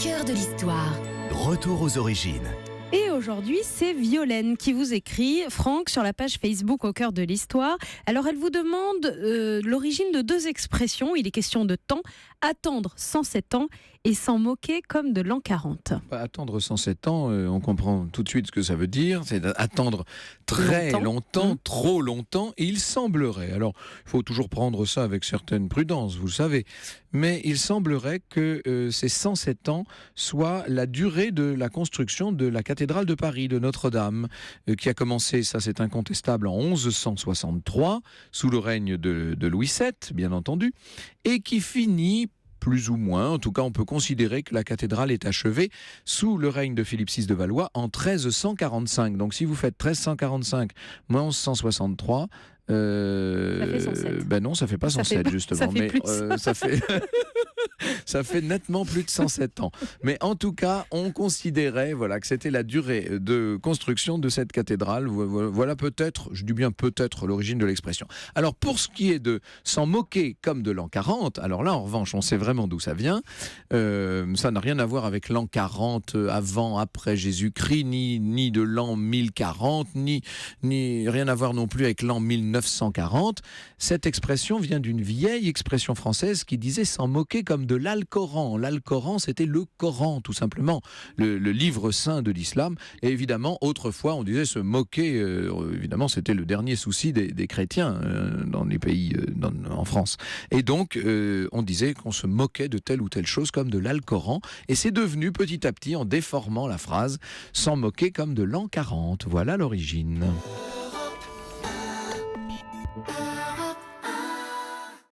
cœur de l'histoire. Retour aux origines. Et aujourd'hui, c'est Violaine qui vous écrit, Franck, sur la page Facebook Au cœur de l'histoire. Alors, elle vous demande l'origine de deux expressions. Il est question de temps, attendre 107 ans et s'en moquer comme de l'an 40. Attendre 107 ans, on comprend tout de suite ce que ça veut dire. C'est attendre très longtemps, trop longtemps. Et il semblerait, alors il faut toujours prendre ça avec certaine prudence, vous le savez, mais il semblerait que ces 107 ans soient la durée de la construction de la cathédrale de Paris, de Notre-Dame, qui a commencé, ça c'est incontestable, en 1163, sous le règne de Louis VII, bien entendu, et qui finit plus ou moins, en tout cas on peut considérer que la cathédrale est achevée sous le règne de Philippe VI de Valois en 1345. Donc si vous faites 1345 moins 1163, ça fait 107. Ben non, ça fait pas 107 justement. Ça fait mais plus. Ça fait ça fait nettement plus de 107 ans. Mais en tout cas, on considérait que c'était la durée de construction de cette cathédrale. Voilà peut-être, je dis bien peut-être, l'origine de l'expression. Alors pour ce qui est de s'en moquer comme de l'an 40, alors là en revanche, on sait vraiment d'où ça vient. Ça n'a rien à voir avec l'an 40 avant, après Jésus-Christ, ni de l'an 1040, ni rien à voir non plus avec l'an 1940. Cette expression vient d'une vieille expression française qui disait s'en moquer comme de l'Alcoran. L'Alcoran, c'était le Coran, tout simplement, le livre saint de l'islam. Et évidemment, autrefois, on disait se moquer. Évidemment, c'était le dernier souci des chrétiens dans les pays, en France. Et donc, on disait qu'on se moquait de telle ou telle chose comme de l'Alcoran. Et c'est devenu petit à petit, en déformant la phrase, s'en moquer comme de l'an 40. Voilà l'origine.